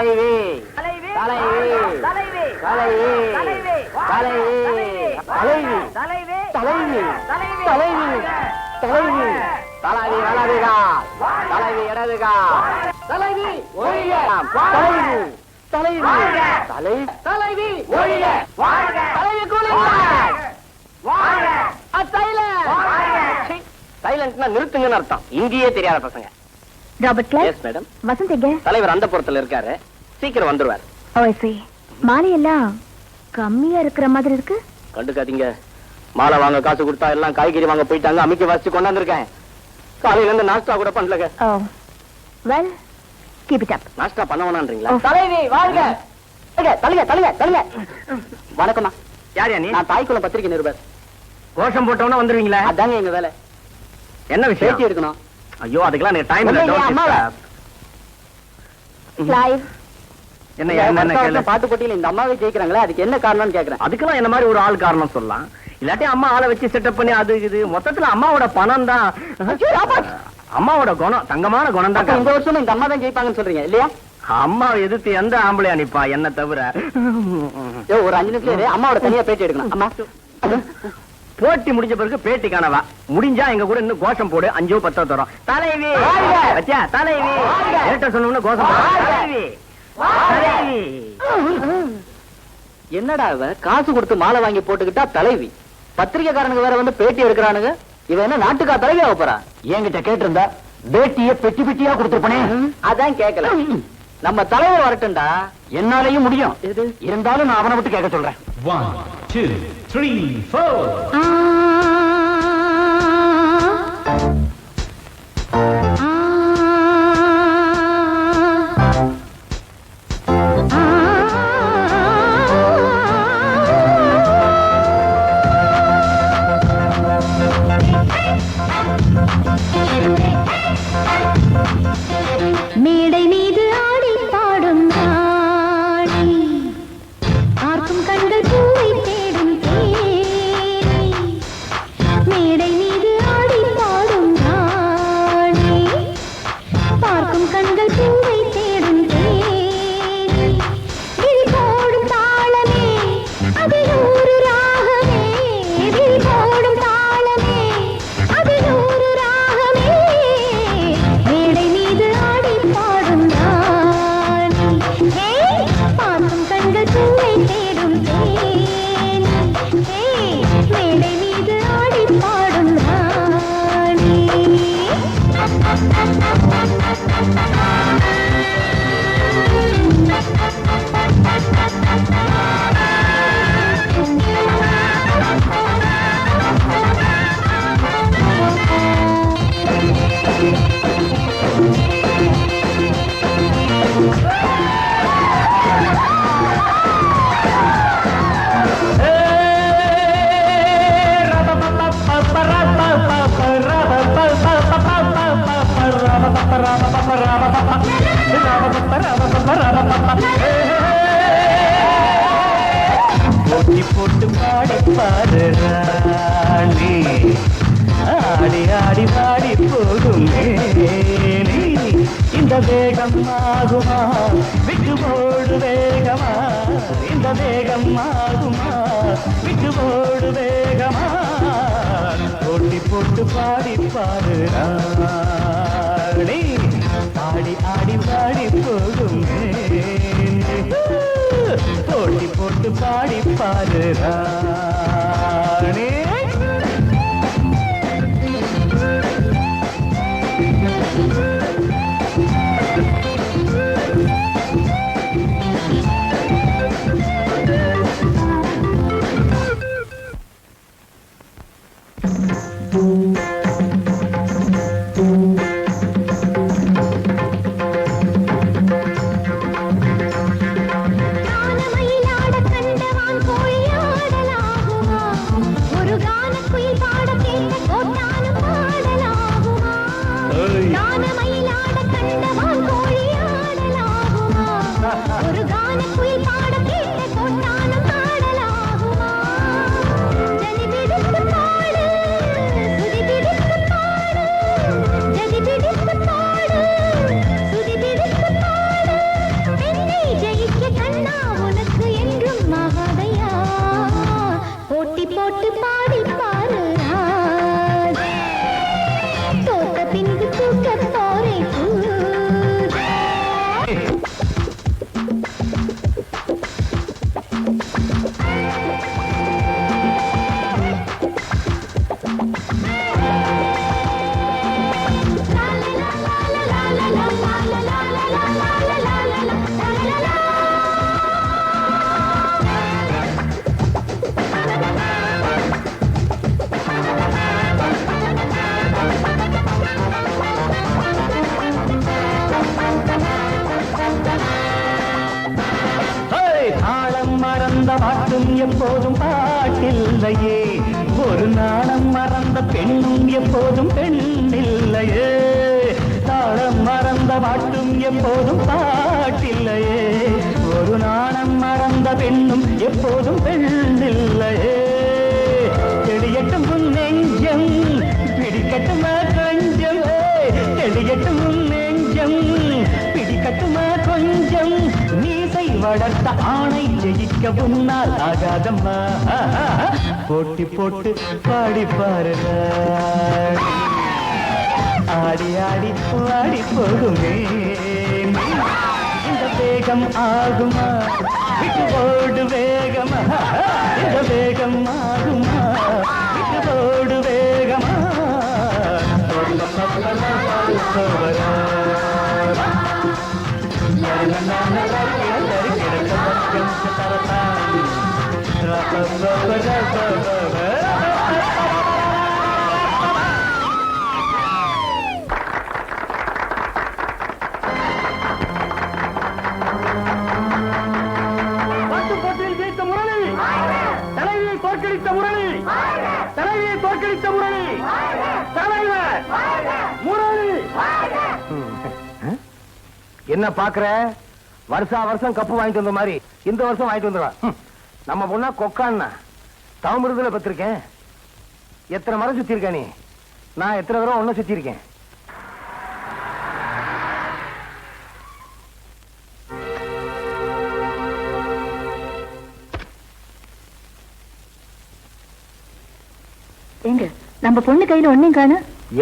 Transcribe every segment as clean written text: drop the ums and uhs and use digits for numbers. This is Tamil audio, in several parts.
தலைவி தலைவி தலைவி தலைவி தலைவி தலைவி தலைவி தலைவி தலைவி தலைவி வலதுகா தலைவி இடதுகா தலைவி ஒழிய தலைவி தலைவி தலை தலைவி ஒழிய தலைவி சைலண்ட்னா நிறுத்துங்கன்னு அர்த்தம். இங்கேயே தெரியாத பசங்க. Robert class. Yes madam. Vasanth எங்க? தலைவர் அந்த புறத்துல இருக்காரு, சீக்கிரம் வந்துருவார். ஓ ஐ சீ. மாலை எல்லாம் கம்மியா இருக்கிற மாதிரி இருக்கு. கண்டுக்காதீங்க, மாலை வாங்க காசு கொடுத்தா எல்லாம் காய்கறி வாங்க போயிட்டாங்க. அமிக்க வச்சு கொண்டாந்துருக்கேன். காலையில இருந்து நாஸ்டா கூட பண்ணலங்க. Oh well keep it up. நாஸ்டா பண்ண வேணான்றீங்களா? தலைவி வாழ்க. தள்ளுங்க தள்ளுங்க தள்ளுங்க. வணக்கம்மா. யார் நீ? நான் தாய்க்குளம் பத்திரிகை நிருபர். கோஷம் போட்டவன வந்துருவீங்களா? அதாங்க எங்க வேலை. என்ன விஷயம்? பேட்டி எடுக்கணும். ஐயோ அதுக்கெல்லாம் எனக்கு டைம் இல்ல. லைவ் என்ன பாட்டு போட்டியில இந்த அம்மாவை ஜெயிக்கிறாங்களே, அதுக்கு என்ன காரணம்னு கேக்குறேன். அதுக்கெல்லாம் என்ன மாதிரி ஒரு ஆள் காரணம் சொல்லலாம். இல்லாட்டி அம்மா ஆளை வச்சு செட்டப் பண்ணி அது இது மொத்தத்துல அம்மாவோட பணம் தான். அம்மாவோட குணம், தங்கமான குணம் தான். இந்த வருஷம் இந்த அம்மா தான் ஜெயிப்பாங்கன்னு சொல்றீங்க இல்லையா? அம்மாவை எதிர்த்து எந்த ஆம்பளை அனுப்பா என்ன தவிர? ஒரு 5 நிமிஷம் அம்மாவோட தனியா பேட்டி எடுக்கணும். அம்மா போட்டி முடிஞ்ச பிறகு பேட்டி காணவா முடிஞ்சா எங்க கூட இன்னும் கோஷம் போடு. 5 10 தரோம். தலைவி தலைவி சொன்ன கோஷம் தலைவி. என்னடா இவ காசு கொடுத்து மாலை வாங்கி போட்டுக்கிட்டா தலைவி, பத்திரிகைக்காரனுக்கு வேற வந்து பேட்டி எடுக்கிறானுங்க. இவன் என்ன நாட்டுக்கா தலைவி ஆக போறா? என்கிட்ட கேட்டிருந்தா பேட்டிய பெட்டி பெட்டியா கொடுத்துருப்பனே. அதான் கேட்கல. நம்ம தலைவர் வரட்டும்டா. என்னாலையும் முடியும். இருந்தாலும் நான் அவனை விட்டு கேட்க சொல்றேன். 1 2 3 4. மேடை மீது ஆடி பாடும் நாடி, பார்க்கும் கண்கள் பூவை தேடும் தேனி. மேடை மீது ஆடி பாடும் நாடி, பார்க்கும் கண்கள் பூவை தேடும் தேனி. விழி போடும் தாளமே அதில் ஒரு ராகமே, விழி போடும் தாளமே அதில் ஒரு ராகமே. மேடை மீது ஆடி பாடும் நாடி, பார்க்கும் கண்கள் பூவை தேடும் தேனி. மேடை மீது ஆடி பாடும் நாடி. போட்டி போட்டு பாடி பாடு ராணி, ஆடி ஆடி பாடி போகும் மேனி. இந்த வேகம் ஆகுமா விட்டு போடு வேகமா, இந்த வேகம் ஆகுமா விட்டு போடு வேகமா. போட்டி போட்டு பாடி பாடு ராணி, ஆடி ஆடி பாடி போகும் மேனி. போட்டி போட்டு பாடி பாடு ராணி. ஜனி விடுத்து பாடு, சுதி போட்டு பாடி பாரு தோத்த பின்பு தூக்க போரை பாட்டும் எப்போதும் பாட்டில்லையே ஒரு நாணம் மறந்த பெண்ணும் எப்போதும் பெண்ணில்லையே தாளம் மறந்த பாட்டும் எப்போதும் பாட்டில்லையே ஒரு நாணம் மறந்த பெண்ணும் எப்போதும் பெண்ணில்லையே தெளியட்டும் உன் நெஞ்சம் பிடிக்கட்டுமா கொஞ்சம் தெளியட்டும் உன் நெஞ்சம் பிடிக்கட்டுமா கொஞ்சம் நீசை வளர்த்த ஆணை ஜெயிக்க உன்னால் ஆகாதம்மா போட்டி போட்டு பாடி பாருங்க ஆடி ஆடி பாடி போகுமே இந்த வேகம் ஆகுமா விட்டு ஓடு வேகமா இந்த வேகம் ஆகுமா விட்டு ஓடு வேகமா போட்டியில் ஜெயித்த முரளி தலைவியை தோற்கடித்த முரளி தலைவியை தோற்கடித்த முரளி தலைவர் முரளி. என்ன பாக்குற வருஷா வருஷம் கப்பு வாங்கிட்டு வந்த மாதிரி இந்த வருஷம் வாங்கிட்டு வந்துடுவான். நம்ம பொண்ணா கொக்கான்னா தாமிரதுல பத்திருக்கேன். எத்தனை மரம் சுத்தி இருக்க நீ? நான் எத்தனை தடவை ஒன்னும் சுத்தி இருக்கேன். எங்க நம்ம பொண்ணு கையில ஒன்னையும் காணு.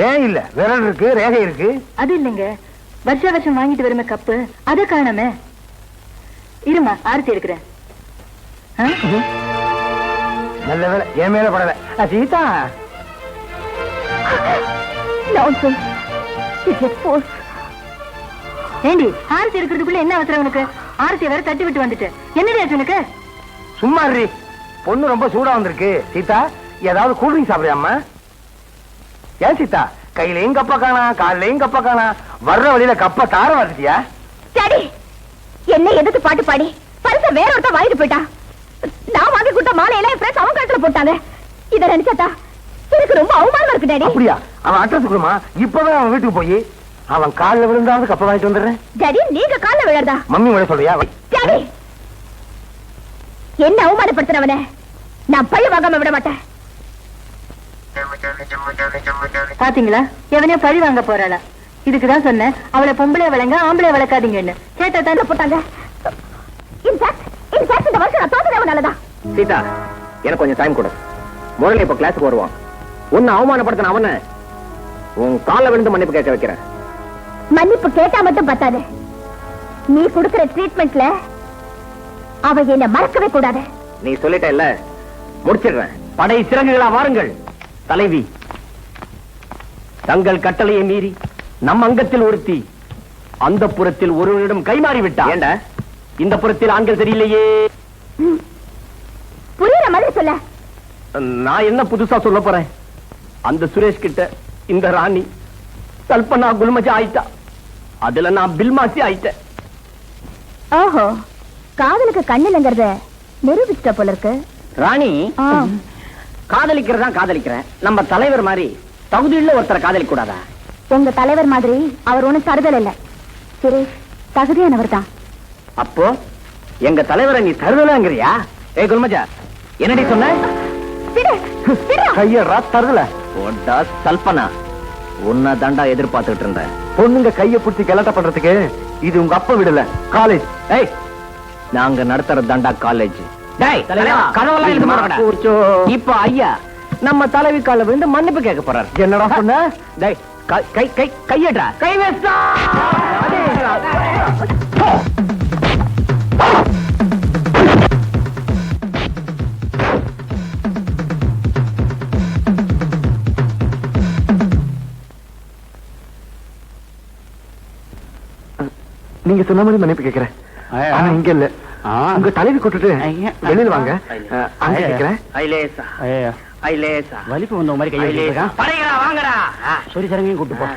ஏன் இல்ல? விரல் இருக்கு, ரேகை இருக்கு. அது இல்லைங்க, வருஷ வருஷம் வாங்கிட்டு வருமே கப்பு, அதை காணாம. இருமா ஆரத்தி எடுக்கிறேன். நல்ல வேலை என் மேல படல. சீதா ஏண்டி ஆரத்தி எடுக்கிறதுக்குள்ள என்ன அவசரம் உனக்கு? ஆரத்தியை வேற தட்டி விட்டு வந்துட்டு என்னடி ஆச்சு உனக்கு? சும்மா இருடி, பொண்ணு ரொம்ப சூடா வந்திருக்கு. சீதா ஏதாவது கூல்ட்ரிங்க் சாப்பிடுறியாம்மா? ஏன் சீதா கையிலையும் கப்ப காணா, காலையும் கப்ப காணா, வர்ற வழியில கப்ப தார வந்துட்டியா? சரி, என்ன எதுக்கு பாட்டு பாடி பரிச வேற ஒருத்தன் வாங்கிட்டு போயிட்டா. நான் வாங்கி கொடுத்த மாலையில என் ஃப்ரெண்ட்ஸ் அவங்க கழுத்துல போட்டாங்க. இத நினைச்சாத்தா எனக்கு ரொம்ப அவமானமா இருக்கு டாடி. அப்படியா? அவன் அட்ரஸ் கொடுமா, இப்பவே அவன் வீட்டுக்கு போய் அவன் கால்ல விழுந்தாவது கப்ப வாங்கிட்டு வந்துடுறேன். டாடி நீங்க கால்ல விழறதா? மம்மி விட சொல்றியா? டாடி என்ன அவமானப்படுத்துறவன நான் பழி வாங்காம விட மாட்டேன். பாத்தீங்களா எவனே பழி வாங்க போறாளா? இதுக்குதான் சொன்னேன் அவளை பொம்பளை வளங்க ஆம்பளை வளர்க்காதீங்கன்னு. கேட்டா தானே போட்டாங்க. இந்த வருஷம் நான் தோத்ததே நல்லதா? சீதா எனக்கு கொஞ்சம் டைம் கொடு. முதல்ல இப்ப கிளாஸுக்கு வருவான். உன்னை அவமானப்படுத்தின அவனை உன் கால விழுந்து மன்னிப்பு கேட்க வைக்கிறேன். மன்னிப்பு கேட்டா மட்டும் பத்தாது, நீ கொடுக்கிற ட்ரீட்மெண்ட்ல அவ என்ன மறக்கவே கூடாது. நீ சொல்லிட்ட இல்ல, முடிச்சிடுறேன். படை சிறகுகளா வாருங்கள். தலைவி தங்கள் கட்டளையை மீறி நம் அங்கத்தில் ஒருத்தி அந்த புறத்தில் ஒருவரிடம் கைமாறி விட்டா. ஏண்டா இந்த புறத்தில் ஆண்கள் தெரியலையே? புரியுற மாதிரி சொல்ல. நான் என்ன புதுசா சொல்ல போறேன்? அந்த சுரேஷ் கிட்ட இந்த ராணி கல்பனா குல்மஜா ஆயிட்டா. அதுல நான் பில்மாசி ஆயிட்டேன். ஓஹோ, காதலுக்கு கண்ணிலங்கிறத நிரூபிச்சிட்ட போல இருக்கு. ராணி காதலிக்கிறதா காதலிக்கிறேன். நம்ம தலைவர் மாதிரி தகுதியுள்ள ஒருத்தரை காதலிக்க கூடாதா? உங்க தலைவர் மாதிரி அவர் ஒண்ணும் தருதல் இல்ல. சுரேஷ் தகுதியானவர் தான். அப்போ எங்க தலைவரை நீ தருதலாங்கிறியா? ஏ குல்மஜா என்னடி சொன்ன? கையறா தருதல. ஓடா கல்பனா, உன்னை தாண்டா எதிர்பார்த்துட்டு இருந்தேன். பொண்ணுங்க கைய புடிச்சு கலட்ட பண்றதுக்கு இது உங்க அப்பா விடல, காலேஜ். ஏய் நாங்க நடத்துறது தாண்டா காலேஜ். இப்ப ஐயா நம்ம தலைவி கால விழுந்து மன்னிப்பு கேட்க போறாரு. என்னடா சொன்ன? கையடா கை வேஸ்டா. நீங்க சொன்ன மாதிரி மன்னிப்பு கேட்கிறேன். ஆனா இங்க இல்ல, உங்க தலைவி கூட்டுட்டு வெளியில வாங்க. அங்க கேட்கிறேன். வலிப்பு வந்த மாதிரி கையில வாங்கடா. சரி சரங்கையும் கூட்டு போ.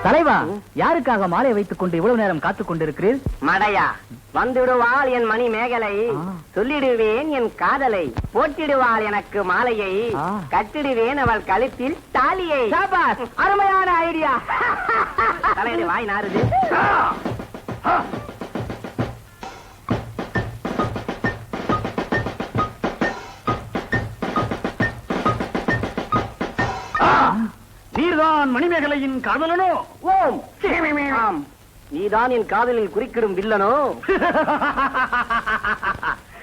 தலைவா, யாருக்காக மாலை வைத்துக் கொண்டு இவ்வளவு நேரம் காத்துக் கொண்டிருக்கிறீர்? மடையா, வந்துடுவாள் என் மணி மேகலை, சொல்லிடுவேன் என் காதலை, போட்டிடுவாள் எனக்கு மாலையை, கட்டிடுவேன் அவள் கழுத்தில் தாலியை. அருமையான ஐடியா. தலையடி வாய் நாறுது. நீர்தான் மணிமேகலையின் காதலனோ? ஓம். நீதான் என் காதலில் குறுக்கிடும் வில்லனோ?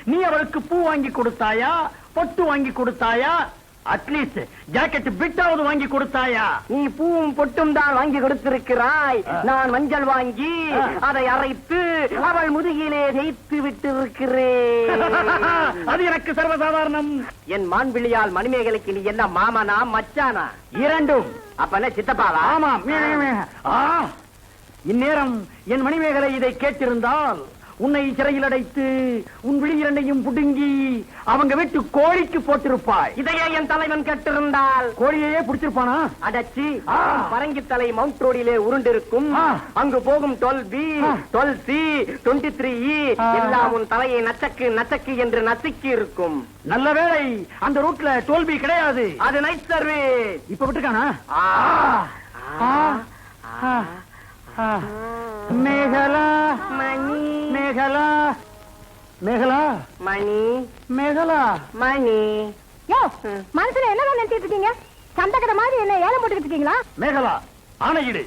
நீ அவளுக்கு பூ வாங்கி கொடுத்தாயா, பொட்டு வாங்கி கொடுத்தாயா, அட்லீஸ்ட் ஜாக்கெட் பிட்டாவது வாங்கி கொடுத்தாயா? நீ பூவும் பொட்டும் தான் வாங்கி கொடுத்திருக்கிறாய். நான் மஞ்சள் வாங்கி அதை அரைத்து அவள் முதுகிலே தேய்த்து விட்டு இருக்கிறேன். அது எனக்கு சர்வசாதாரணம். என் மான்பிள்ளையால் மணிமேகலைக்கு நீ என்ன மாமனா மச்சானா? இரண்டும். அப்ப என்ன சித்தப்பாவா? ஆமாம். இந்நேரம் என் மணிமேகலை இதை கேட்டிருந்தால் உன்னை சிறையில் அடைத்து உன் விழி இரண்டையும் புடுங்கி அவங்க வீட்டு கோழிக்கு போட்டிருப்பாய். இதையே என் தலைவன் கேட்டிருந்தால் கோழியையே புடிச்சிருப்பானா? அடச்சி பரங்கி தலை மவுண்ட் ரோடிலே உருண்டிருக்கும். அங்கு போகும் 12B 12C 23E எல்லாம் உன் தலையை நச்சக்கு நச்சக்கு என்று நசுக்கி இருக்கும். நல்ல வேளை அந்த ரூட்ல 12B கிடையாது. அது நைட் சர்வீஸ். இப்ப விட்டுருக்கானா? மேகலா மணி மேகலா மேகலா மணி மேகலா மணி யோ மனசுல என்ன நினைச்சிட்டு இருக்கீங்க? சந்தகத மாதிரி என்ன ஏலம் போட்டுக்கிட்டு இருக்கீங்களா? மேகலா ஆணையிடு.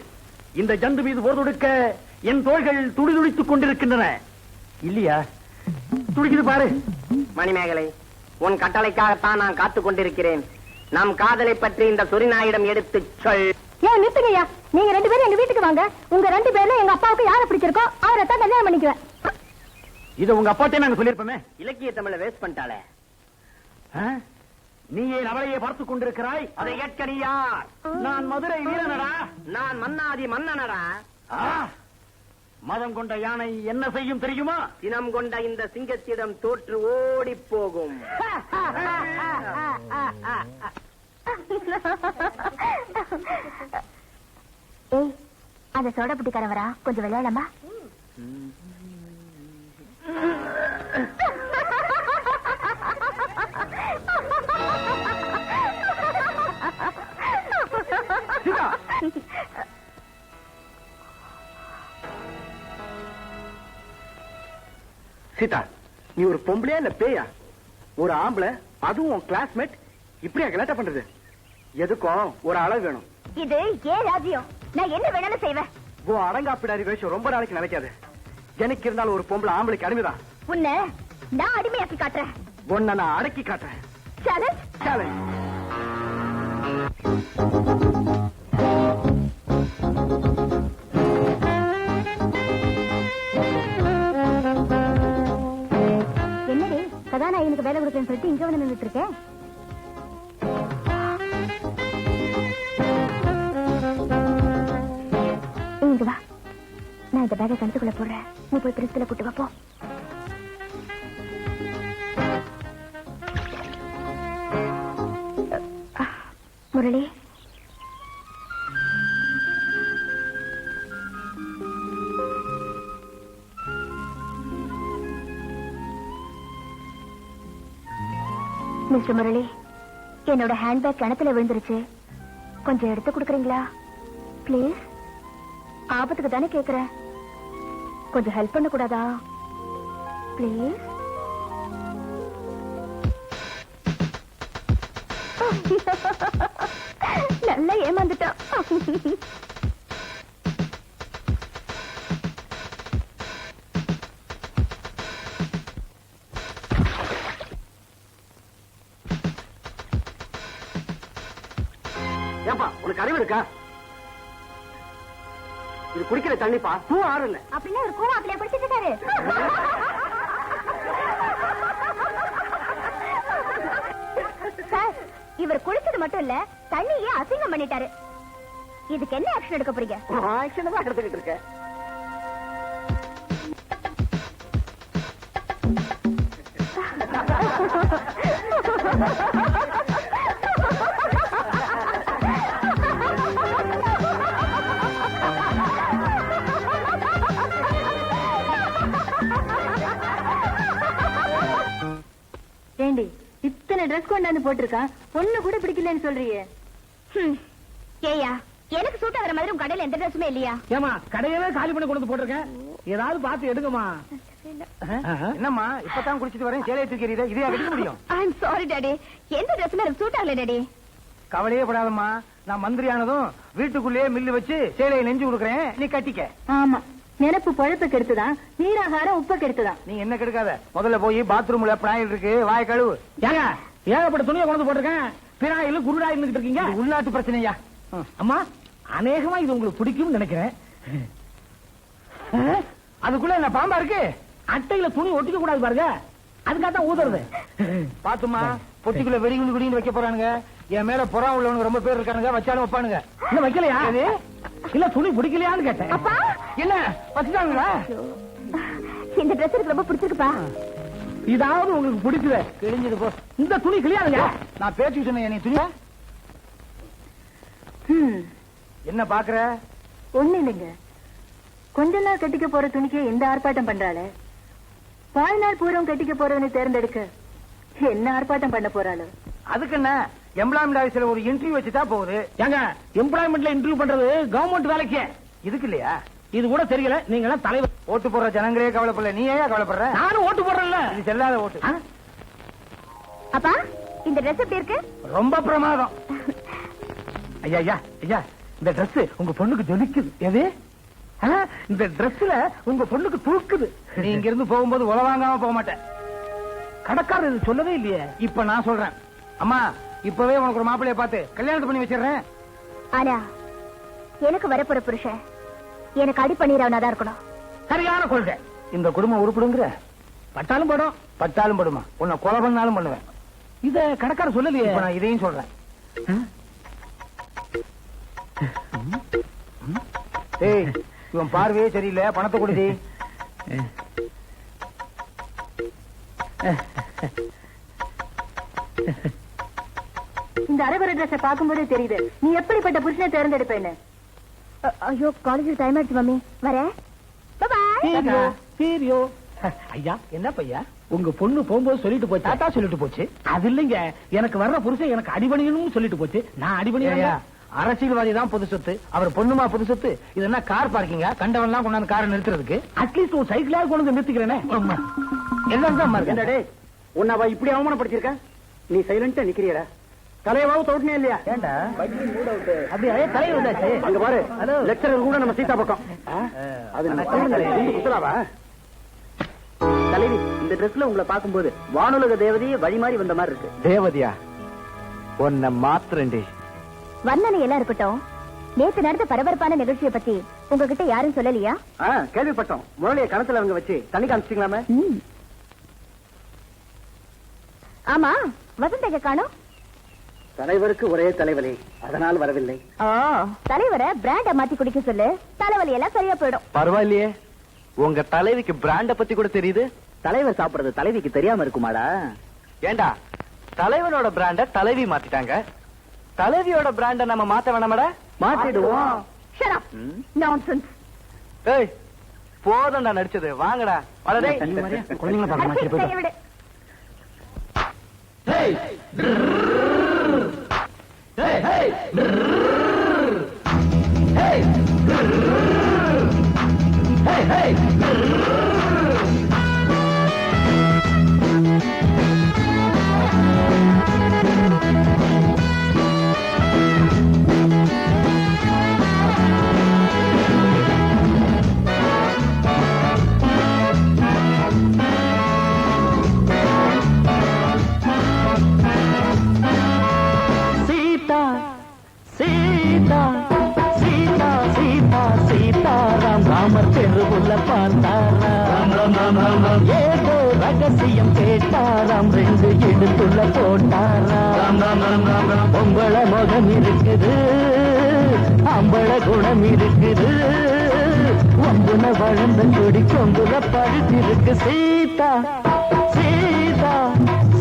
இந்த ஜந்து மீது போர் தொடுக்க என் தோள்கள் துடிதுடித்துக் கொண்டிருக்கின்றன. இல்லையா? துடிக்குது பாரு. மணிமேகலை, உன் கட்டளைக்காகத்தான் நான் காத்துக் கொண்டிருக்கிறேன். நம் காதலை பற்றி இந்த சொரிநாயிடம் எடுத்து சொல். ஏன் நிறுத்துங்கய்யா, நீங்க 2 பேரும் எங்க வீட்டுக்கு வாங்க. உங்க 2 பேர்ல எங்க அப்பாவுக்கு யாரை பிடிச்சிருக்கோ அவரை தான் கல்யாணம் பண்ணிக்குவேன். இத உங்க அப்பாட்டே நாங்க சொல்லிருப்போமே. இலக்கிய தமிழை வேஸ்ட் பண்ணிட்டாளே. நீ ஏன் அவளையே பார்த்துக் கொண்டிருக்கிறாய்? அதை கேட்க நீ யார்? நான் மதுரை வீரனடா. நான் மன்னாதி மன்னனடா. மதம் கொண்ட யானை என்ன செய்யும் தெரியுமா? சினம் கொண்ட இந்த சிங்கத்திடம் தோற்று ஓடி போகும். ஏய், அந்த சோடா புட்டிக்காரவரா கொஞ்சம் விளையாடலாமா? சீதா, நீ ஒரு பொம்பளையா இல்ல பேயா? ஒரு ஆம்பளை, அதுவும் கிளாஸ்மேட், இப்படியா கலாட்டா பண்றது? எதுக்கும் ஒரு அளவு வேணும். இது ஏன் ராஜ்யம்? நான் என்ன வேணாலும் செய்வேன். உன் அடங்காப்பிடாரி வேஷம் ரொம்ப நாளைக்கு நினைக்காது. எனக்கு இருந்தாலும் ஒரு பொம்பளை ஆம்பளைக்கு அடிமைதான். உன்னை நான் அடிமையாக்கி காட்டுறேன். உன்னை நான் அடக்கி காட்டுறேன். Challenge challenge. என்னடி கதாநாயகனுக்கு வேலை கொடுக்கன்னு சொல்லிட்டு இங்க வந்து நின்றுட்டு இருக்கேன். இங்க வா, நான் இந்த பேக்கை கணத்துக்குள்ள போடுறேன். நீ போய் பிரிஸ்ல கூட்டு வாப்போ. முரளி, மிஸ்டர் முரளி, என்னோட ஹேண்ட்பேக் கிணத்துல விழுந்துருச்சு. கொஞ்சம் எடுத்து கொடுக்குறீங்களா பிளீஸ்? ஆபத்துக்கு தானே கேக்குறேன். கொஞ்சம் ஹெல்ப் பண்ண கூடாதா பிளீஸ்? நல்லா ஏமாந்துட்டான். ஏப்பா, உனக்கு அறிவு இருக்கா? இது குடிக்கிற தண்ணிப்பா, பூ ஆறு இல்ல. அப்படின்னா ஒரு கூட அப்படியே பிடிச்சிட்டு இருக்காரு. சார், இவர் குளிச்சது மட்டும் இல்ல, தண்ணியே அசிங்கம் பண்ணிட்டாரு. இதுக்கு என்ன ஆக்ஷன் எடுக்க போறீங்க? ஆக்ஷன் தான் எடுத்துக்கிட்டு இருக்க. ஏண்டி, இத்தனை ட்ரெஸ் கொண்டாந்து போட்டிருக்கான், பொண்ணு கூட பிடிக்கலன்னு சொல்றியே? ஏயா, எனக்கு சூட் ஆகிற மாதிரி உங்க கடையில எந்த ட்ரெஸ்ஸுமே இல்லையா? ஏமா, கடையவே காலி பண்ணி கொண்டு போட்டிருக்கேன். ஏதாவது பார்த்து எடுங்கம்மா. என்னம்மா, இப்பதான் குடிச்சிட்டு வரேன், சேலையை தூக்கிறீங்க, இதையா கட்டிக்க முடியும்? ஐம் சாரி டாடி, எந்த ட்ரெஸ்ஸுமே எனக்கு சூட் ஆகல டாடி. கவலையே படாதம்மா, நான் மந்திரி ஆனதும் வீட்டுக்குள்ளேயே மில்லு வச்சு சேலையை நெஞ்சு கொடுக்குறேன், நீ கட்டிக்க. ஆமா, நினைப்பு பழுப்பு கெடுத்துதான், நீராகாரம் உப்ப கெடுத்துதான். நீ என்ன கெடுக்காத, முதல்ல போய் பாத்ரூம்ல பிராயில் இருக்கு, வாய கழுவு. ஏங்க, ஏகப்பட்ட துணியை கொண்டு போட்டிருக்கேன். பிராயில் குருடாயில் இருக்கீங்க. இது உள்நாட்டு பிரச்சனையா? அம்மா, அநேகமா இது உங்களுக்கு பிடிக்கும்னு நினைக்கிறேன். அதுக்குள்ள என்ன பாம்பா இருக்கு? அட்டையில துணி ஒட்டிக்க கூடாது பாருங்க, அதுக்காகத்தான் ஊதுறது. பாத்துமா, பொட்டிக்குள்ள வெடிகுண்டு குடின்னு வைக்க போறானுங்க. என் மேல புறா உள்ளவனுங்க ரொம்ப பேர் இருக்கானுங்க, வச்சாலும் வைப்பானுங்க. இன்னும் வைக்கலையா? இல்ல துணி பிடிக்கலையான்னு கேட்டேன். அப்பா, என்ன வச்சுட்டாங்களா? இந்த ட்ரெஸ் எனக்கு ரொம்ப பிடிச்சிருக்குப்பா. இதாவது உங்களுக்கு பிடிக்குது. கிழிஞ்சது போ. இந்த துணி கிளியாதுங்க. நான் பேச்சு சொன்னேன் நீ துணி. என்ன பாக்குற? ஒண்ணு இல்லைங்க. கொஞ்ச நாள் கட்டிக்க போற துணிக்கு எந்த ஆர்ப்பாட்டம் பண்றாளே, வாழ்நாள் பூரம் கட்டிக்க போறவனை தேர்ந்தெடுக்க என்ன ஆர்ப்பாட்டம் பண்ண போறாளோ? அதுக்கு என்ன, எம்ப்ளாய்மெண்ட் ஆபீஸ்ல ஒரு இன்டர்வியூ வச்சுட்டா போகுது. ஏங்க, எம்ப்ளாய்மெண்ட்ல இன்டர்வியூ பண்றது கவர்மெண்ட் வேலைக்கு. இதுக்கு இல்லையா? இது கூட தெரியல. நீங்க எல்லாம் தலைவர். ஓட்டு போடுற ஜனங்களே கவலைப்படல, நீ ஏன் கவலைப்படுற? நானும் ஓட்டு போடுறேன்ல. இது செல்லாத ஓட்டு. அப்பா, இந்த ட்ரெஸ் எப்படி இருக்கு? ரொம்ப பிரமாதம். ஐயா ஐயா ஐயா, இந்த ட்ரெஸ் உங்க பொண்ணுக்கு ஜொலிக்குது. எது? இந்த ட்ரெஸ்ல உங்க பொண்ணுக்கு தூக்குது. நீ இங்க இருந்து போகும்போது உலவாங்காம போக மாட்டேன். கடைக்காரர் இது சொல்லவே இல்லையே. இப்ப நான் சொல்றேன். அம்மா, இப்பவே உனக்கு ஒரு மாப்பிள்ளைய பார்த்து கல்யாணத்தை பண்ணி வச்சிடுறேன். ஆனா எனக்கு வரப்போற புருஷன் எனக்கு அடி பண்ணிடுறவனாதான் இருக்கணும். சரியான கொள்கை. இந்த குடும்பம் உருப்படுங்கிற பட்டாலும் படும், பட்டாலும் படுமா. உன்னை கொலை பண்ணாலும் பண்ணுவேன். இத கடைக்காரர் சொல்லலையே. நான் இதையும் சொல்றேன். ஏய், இவன் பார்வையே சரியில்லை. பணத்தை கொடுதி. இந்த அரைவர ட்ரெஸ் பார்க்கும்போதே தெரியுது நீ எப்படிப்பட்ட புருஷனை தேர்ந்தெடுப்பேன்னு. ஐயோ, காலேஜ் டைம் ஆயிடுச்சு மம்மி. வரேன். ஐயா, என்ன பையா, உங்க பொண்ணு போகும்போது சொல்லிட்டு போச்சு. தாத்தா சொல்லிட்டு போச்சு. அது இல்லைங்க, எனக்கு வர்ற புருஷன் எனக்கு அடிபணியணும்னு சொல்லிட்டு போச்சு. நான் அடிபணியா? அரசியல்வாதி தான் பொது சொத்து. அவர் பொண்ணுமா பொது சொத்து? இது என்ன கார் பார்க்கிங்க? கண்டவன் கொண்டாந்து காரை நிறுத்துறதுக்கு அட்லீஸ்ட் ஒரு சைக்கிளாவது கொண்டு வந்து நிறுத்திக்கிறேனே. எல்லாம் தான் இருக்கு. உன்னை இப்படி அவமானப்படுத்திருக்க, நீ சைலண்டா நிக்கிறியடா. தலைவாவும் தோட்டனே இல்லையா? ஏண்டா அப்படியே தலை வந்தாச்சு. அங்க பாரு, லெக்சரர் கூட நம்ம சீதா பக்கம். அது குத்தலாவா? தலைவி, இந்த ட்ரெஸ்ல உங்களை பார்க்கும்போது வானுலக தேவதையே வழி மாறி வந்த மாதிரி இருக்கு. தேவதையா? உன்னை மாத்திரண்டி. வர்ணனை எல்லாம் இருக்கட்டும். நேத்து நடந்த பரபரப்பான நிகழ்ச்சியை பத்தி உங்ககிட்ட யாரும் சொல்லலையா? கேள்விப்பட்டோம். முரளிய கணத்துல அவங்க வச்சு தண்ணி காமிச்சிங்களாமே. ஆமா, வசந்த காணோம். தலைவருக்கு ஒரே தலைவலி, அதனால் வரவில்லை. தலைவரை பிராண்ட மாத்தி குடிக்க சொல்லு, தலைவலி எல்லாம் சரியா போயிடும். பரவாயில்லையே, உங்க தலைவிக்கு பிராண்ட பத்தி கூட தெரியுது. தலைவர் சாப்பிடுறது தலைவிக்கு தெரியாம இருக்குமாடா? ஏண்டா, தலைவனோட பிராண்ட தலைவி மாத்திட்டாங்க, தலைவியோட பிராண்ட நம்ம மாத்த வேணாமடா? மாத்திடுவோம். ஏய், போதண்டா நடிச்சது, வாங்கடா. குழந்தைங்கள ஏதோ ரகசியம் கேட்டாராம், ரெண்டு இடுப்புள்ள போட்டாராம். பொம்பள முகம் இருக்குது, அம்பள குணம் இருக்குது, ஒம்புன வளர்ந்த கொடி கொம்புல பழுத்திருக்கு. சீதா சீதா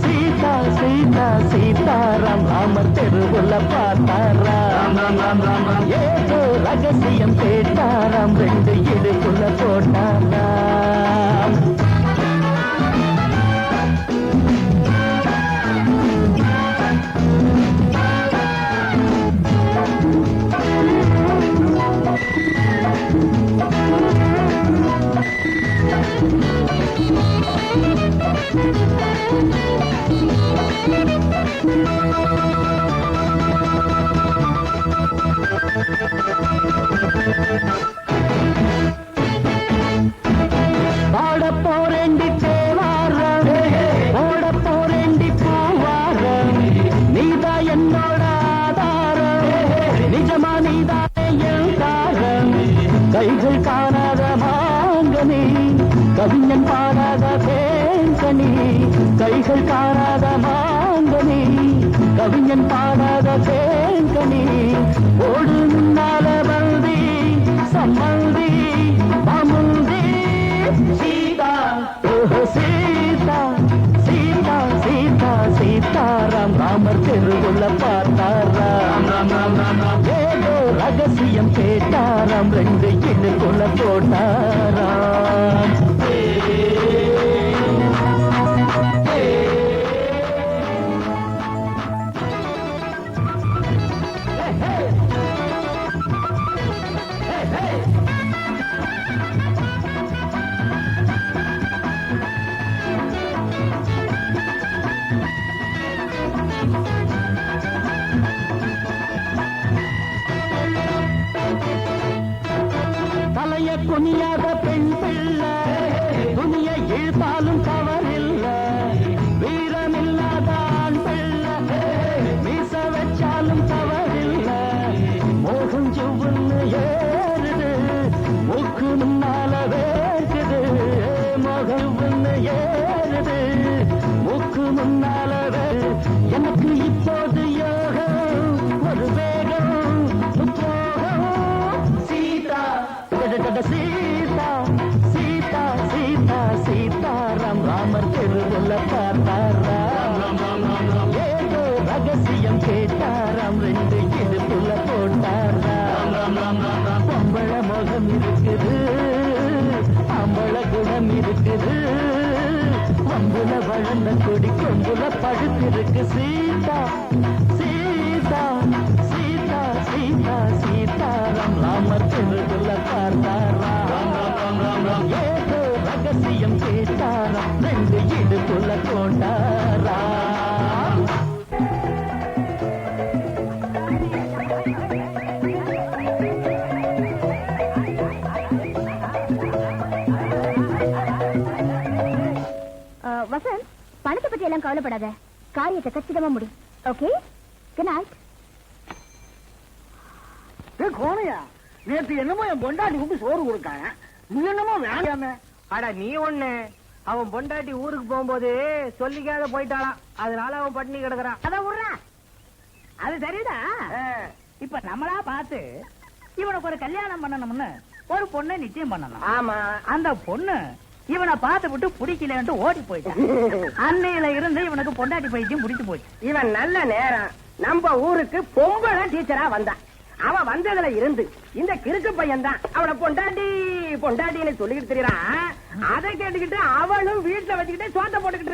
சீதா சீதா சீதாராம், ராமர் தெருவுள்ள பார்த்தாராம். ஏதோ ரகசியம் கேட்டாராம், ரெண்டு இடுப்புள்ள போட்டாராம். பாடப்போரேண்டி தேவாரம், ஓடப்போரேண்டி பூவாரம், நீதா என்னோட ஆதாரம், நிஜமா நீதானே என் தாரம். கைகள் காணாத மாங்கனி, கவிஞன் பாடாத தேங்கனி. கைகள் காணாத மாங்கனி, கவிஞன் பாடாத தேங்கனி. ஓடு முன்னால பந்தி சம்மந்தி அமுந்தி. சீதா இடுப்புல போட்டாராம். தலைய குனியாத பெண் பிள்ளை துணிய இழுத்தாலும் தவறில்ல. வீரமில்லாத ஆண் பிள்ளை மீச வச்சாலும் தவறில்ல. மோகம் ஜுவுன்னு ஏறுது, மூக்கு முன்னால வேர்க்குது. மோகம் ஜுவுன்னு ஏறுது, மூக்கு முன்னால எனக்கு இப்போது யோகம் ஒரு வேகம் முப்போகம். சீதா சீதா சீதா சீதா சீதாராம் ராமர் தெருவுல பார்த்தாராம். ஏதோ ரகசியம் கேட்டாராம், ரெண்டு இடுப்புல போட்டாராம். பொம்பள முகம் இருக்குது, ஆம்பள குணம் இருக்குது. கொம்புல வளர்ந்த கொடி கொம்புல பழுத்திருக்கு. சீதா சீதா சீதா சீதா சீதாராம் ராமர் தெருவுல பார்த்தாராம். ஏதோ ரகசியம் கேட்டாராம், ரெண்டு இடுப்புல போட்டாராம். வசந்த், பணத்தை பத்தி எல்லாம் கவலைப்படாத. காரியத்தை கச்சிதமா முடி. Okay, good night. கோணையா, நேற்று என்னமோ என் பொண்டாட்டி கூப்பிட்டு சோறு கொடுக்காங்க, நீ என்னமோ வேண்டாம. அட நீ ஒண்ணு, அவன் பொண்டாட்டி ஊருக்கு போகும்போது சொல்லிக்காத போயிட்டாளாம், அதனால அவன் பட்டினி கிடக்குறான். அதான் விடுறான், அது சரிதான். இப்ப நம்மளா பார்த்து இவனுக்கு ஒரு கல்யாணம் பண்ணணும்னு ஒரு பொண்ணை நிச்சயம் பண்ணணும். ஆமா, அந்த பொண்ணு இவனை பார்த்து விட்டு பிடிக்கலன்ட்டு ஓடி போயிட்டான். அன்னையில இருந்து இவனுக்கு பொண்டாட்டி பைத்தியம் பிடிச்சு போச்சு. இவன் நல்ல நேரம் நம்ம ஊருக்கு பொம்பளை டீச்சரா வந்தான். அவன் வந்ததுல இருந்து இந்த கிறுக்கு பையன் தான் அவனை பொண்டாட்டி பொண்டாட்டின்னு சொல்லிக்கிட்டு தெரியறான். அதை கேட்டுக்கிட்டு அவளும் வீட்டுல வச்சுக்கிட்டு சோத்த போட்டுக்கிட்டு இருக்க.